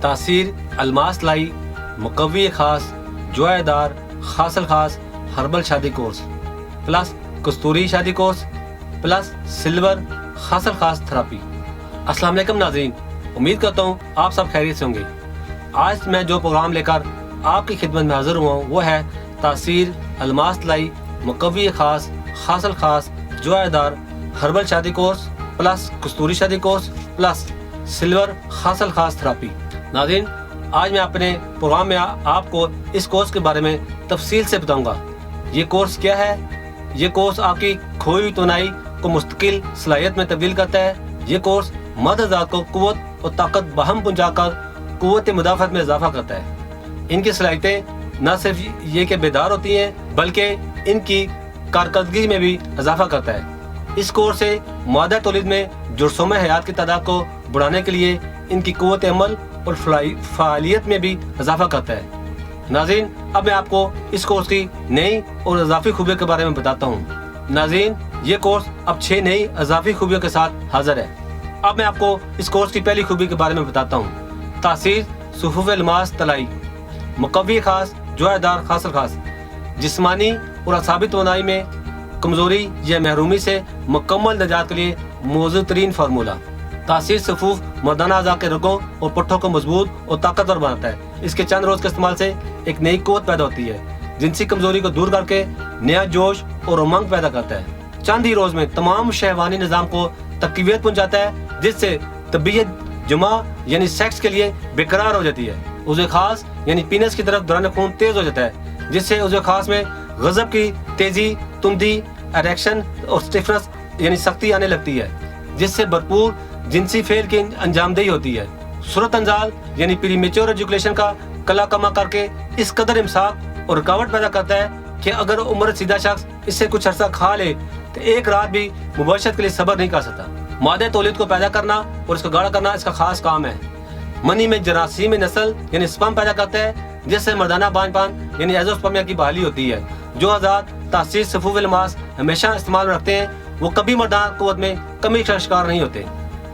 تاثیر الماس لائی مقوی خاص جوائے دار خاصل خاص ہربل شادی کورس پلس کستوری شادی کورس پلس سلور خاصل خاص تھراپی۔ السلام علیکم ناظرین، امید کرتا ہوں آپ سب خیریت سے ہوں گے۔ آج میں جو پروگرام لے کر آپ کی خدمت میں حاضر ہوا ہوں وہ ہے تاثیر الماس لائی مقوی خاص خاصل خاص جوائے دار ہربل شادی کورس پلس کستوری شادی کورس پلس سلور خاصل خاص تھراپی۔ ناظرین، آج میں اپنے پروگرام میں آپ کو اس کورس کے بارے میں تفصیل سے بتاؤں گا۔ یہ کورس کیا ہے؟ یہ کورس آپ کی کھوئی ہوئی توانائی کو مستقل صلاحیت میں تبدیل کرتا ہے۔ یہ کورس مادہ ذات کو قوت اور طاقت بہم پہنچا کر قوت مدافعت میں اضافہ کرتا ہے۔ ان کی صلاحیتیں نہ صرف یہ کہ بیدار ہوتی ہیں بلکہ ان کی کارکردگی میں بھی اضافہ کرتا ہے۔ اس کورس سے مادہ تولید میں جرثومہ حیات کی تعداد کو بڑھانے کے لیے ان کی قوت عمل اور فعالیت میں بھی اضافہ کرتا ہے۔ ناظرین، اب میں آپ کو اس کورس کی نئی اور اضافی خوبیوں کے بارے میں بتاتا ہوں۔ ناظرین، یہ کورس اب 6 نئی اضافی خوبیوں کے ساتھ حاضر ہے۔ اب میں آپ کو اس کورس کی پہلی خوبی کے بارے میں بتاتا ہوں۔ تاثیر صفوف الماس طلائی مقوی خاص جوائے دار خاصل خاص جسمانی اور اعصابی توانائی میں کمزوری یا محرومی سے مکمل نجات کے لیے موزوں ترین فارمولہ۔ تاثیر صفوف مردانہ اعضاء کے رگوں اور پٹھوں کو مضبوط اور طاقتور بناتا ہے۔ اس کے چند روز کے استعمال سے ایک نئی قوت پیدا ہوتی ہے، جنسی کمزوری کو دور کر کے نیا جوش اور امنگ پیدا کرتا ہے۔ چند ہی روز میں تمام شہوانی نظام کو تقویت پہنچاتا ہے، جس سے طبیعت جمع یعنی سیکس کے لیے بےقرار ہو جاتی ہے۔ عضو خاص یعنی پینس کی طرف دوران خون تیز ہو جاتا ہے، جس سے عضو خاص میں غضب کی تیزی، تندی، اریکشن اور سٹفنس یعنی سختی آنے لگتی ہے، جس سے بھرپور جنسی فعل کی انجام دہی ہوتی ہے۔ صورت انزال یعنی پری میچور ایجوکیشن کا کلا کما کر کے اس قدر امساک اور رکاوٹ پیدا کرتا ہے کہ اگر عمر سیدھا شخص اس سے کچھ عرصہ کھا لے تو ایک رات بھی مباشرت کے لیے صبر نہیں کر سکتا۔ مادہ تولید کو پیدا کرنا اور اس کو گاڑھا کرنا اس کا خاص کام ہے۔ منی میں جراثیم نسل یعنی سپرم پیدا کرتا ہے، جس سے مردانہ بانجھ پان یعنی ایزوسپرمیا کی بحالی ہوتی ہے۔ جو آزاد تاثیر صفوف الماس ہمیشہ استعمال میں رکھتے ہیں وہ کبھی مردانہ قوت میں کمی کا شکار نہیں ہوتے۔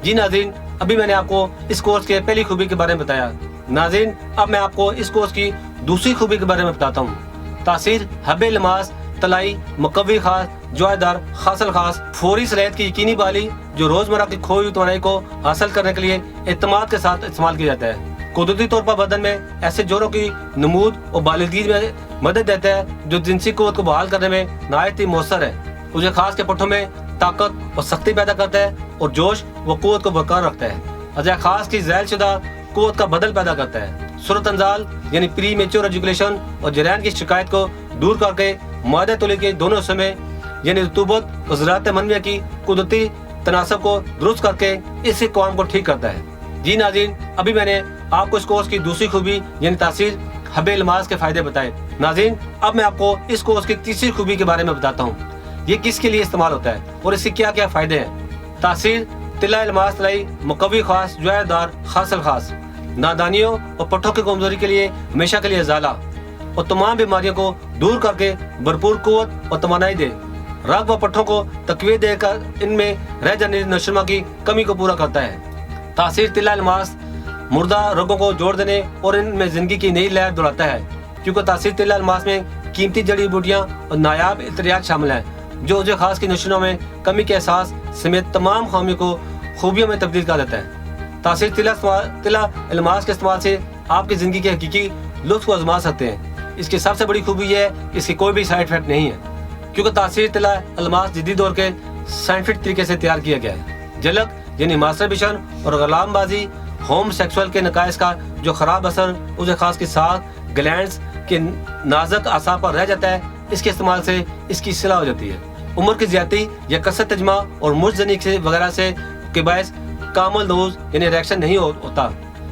جی ناظرین، ابھی میں نے آپ کو اس کورس کے پہلی خوبی کے بارے میں بتایا۔ ناظرین، اب میں آپ کو اس کورس کی دوسری خوبی کے بارے میں بتاتا ہوں۔ تاثیر حب الماس طلائی مقوی خاص جوائے دار خاصل خاص فوری صلاحیت کی یقینی بحالی، جو روزمرہ کی کھوئی ہوئی توانائی کو حاصل کرنے کے لیے اعتماد کے ساتھ استعمال کیا جاتا ہے۔ قدرتی طور پر بدن میں ایسے جوڑوں کی نمود اور بالغی میں مدد دیتا ہے جو جنسی قوت کو بحال کرنے میں نہایت ہی مؤثر ہے۔ عضو خاص کے پٹھوں میں طاقت اور سختی پیدا کرتا ہے اور جوش و قوت کو برقرار رکھتا ہے۔ عضو خاص کی ذیل شدہ قوت کا بدل پیدا کرتا ہے۔ صورت انزال یعنی پری میچور ایجوکیشن اور جرائم کی شکایت کو دور کر کے مادہ تولید کے دونوں حصوں میں یعنی رطوبت اور زراعت منویہ کی قدرتی تناسب کو درست کر کے اس قوام کو ٹھیک کرتا ہے۔ جی ناظرین، ابھی میں نے آپ کو اس کورس کی دوسری خوبی یعنی تاثیر حب الماس کے فائدے بتائے۔ ناظرین، اب میں آپ کو اس کورس کی تیسری خوبی کے بارے میں بتاتا ہوں۔ یہ کس کے لیے استعمال ہوتا ہے اور اس کے کیا کیا فائدے ہیں۔ تاثیر طلا الماس طلائی مقوی خاص جوائے دار خاصل خاص نادانیوں اور پٹھوں کی کمزوری کے لیے ہمیشہ کے لیے ازالہ اور تمام بیماریوں کو دور کر کے بھرپور قوت اور توانائی دے، رگ و پٹھوں کو تقویت دے کر ان میں رہ جانے نشوونما کی کمی کو پورا کرتا ہے۔ تاثیر طلا الماس مردہ رگوں کو جوڑ دینے اور ان میں زندگی کی نئی لہر دوڑاتا ہے، کیونکہ تاثیر طلا الماس میں قیمتی جڑی بوٹیاں اور نایاب اطریات شامل ہیں جو عضو خاص کی نشوونما میں کمی کے احساس سمیت تمام خامیوں کو خوبیوں میں تبدیل کر دیتا ہے۔ تاثیر طلا الماس کے استعمال سے آپ کی زندگی کے حقیقی لطف کو آزما سکتے ہیں۔ اس کی سب سے بڑی خوبی یہ ہے کہ اس کی کوئی بھی سائیڈ افیکٹ نہیں ہے، کیونکہ تاثیر طلا الماس جدید دور کے سائنٹیفک طریقے سے تیار کیا گیا ہے۔ جلک یعنی ماسٹربیشن اور غلام بازی ہوم سیکسول کے نقائص کا جو خراب اثر عضو خاص کی ساکھ گلینڈز کے نازک اعصاب پر رہ جاتا ہے، اس کے استعمال سے اس کی اصلاح ہو جاتی ہے۔ عمر کی زیادتی یا کثرت تجمع اور مرد زنی وغیرہ سے کے باعث کامل نوز یعنی ریکشن نہیں ہوتا،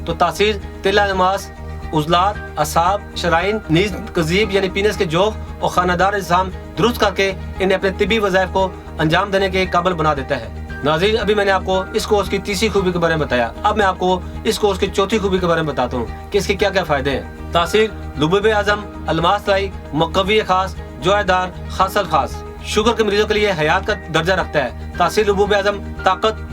تو تاثیر طلا الماس عضلات، اعصاب، شرائین، نیز قضیب یعنی پینس کے جوف اور خانہ دار نظام درست کر کے انہیں اپنے طبی وظائف کو انجام دینے کے قابل بنا دیتا ہے۔ ناظرین، ابھی میں نے آپ کو اس کورس کی تیسری خوبی کے بارے میں بتایا۔ اب میں آپ کو اس کورس کی چوتھی خوبی کے بارے میں بتاتا ہوں کہ اس کے کیا کیا فائدے ہیں۔ تاثیر لبوب اعظم الماس طلائی مقوی خاص جوائے دار خاصل خاص شوگر کے مریضوں کے لیے حیات کا درجہ رکھتا ہے۔ تاثیر لبوب اعظم طاقت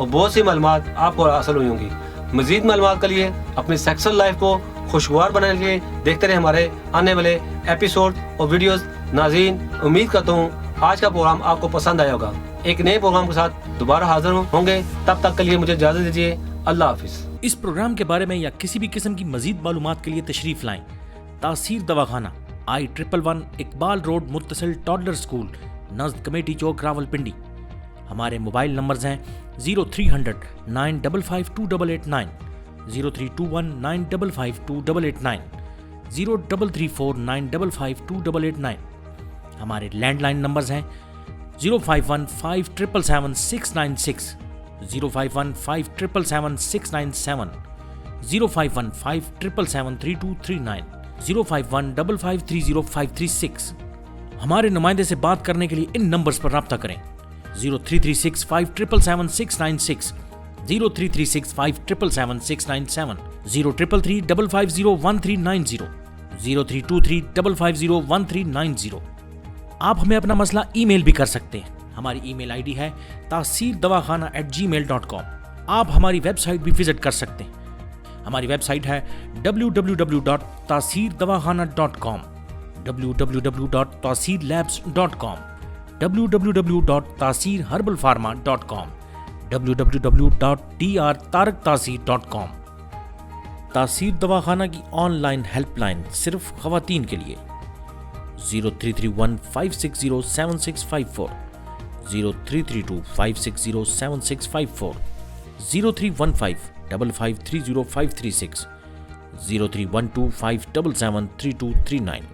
اور بہت سی معلومات آپ کو حاصل ہوئی ہوں گی۔ مزید معلومات کے لیے اپنی سیکسل لائف کو خوشگوار بنانے کے لیے دیکھتے رہیں ہمارے آنے والے ایپیسوڈ اور ویڈیوز۔ ناظرین، امید کرتا ہوں آج کا پروگرام آپ کو پسند آیا ہوگا۔ ایک نئے پروگرام کے ساتھ دوبارہ حاضر ہوں گے، تب تک کے لیے مجھے اجازت دیجیے۔ اللہ حافظ۔ اس پروگرام کے بارے میں یا کسی بھی قسم کی مزید معلومات کے لیے تشریف لائیں تاثیر دواخانہ، I-111 اقبال روڈ، متصل ٹاڈلر اسکول، نزد کمیٹی چوک، راولپنڈی۔ ہمارے موبائل نمبرز ہیں 0300 955 2889، 0321 955 2889، 0334 955 2889۔ ہمارے لینڈ لائن نمبرز ہیں 051 5777 696، 051 5777 697، 051 5777 3239، 051 5530 536۔ ہمارے نمائندے سے بات کرنے کے لیے ان نمبرز پر رابطہ کریں 0336 5777 696، 0336 5777 697، 0333 550 1390، 0323 550 1390۔ آپ ہمیں اپنا مسئلہ ای میل بھی کر سکتے ہیں۔ ہماری ای میل آئی ڈی ہے taseerdawakhana@gmail.com۔ آپ ہماری ویب سائٹ بھی وزٹ کر سکتے ہیں۔ ہماری ویب سائٹ ہے www.taseerdawakhana.com، www.taseerlabs.com، www.taseerherbalpharma.com، www.drtarektaseer.com۔ تاثیر دواخانہ کی آن لائن ہیلپ لائن صرف خواتین کے لیے 0331 560 7654، 0332 560 7654، 0315 5530 536، 0312 577 3239۔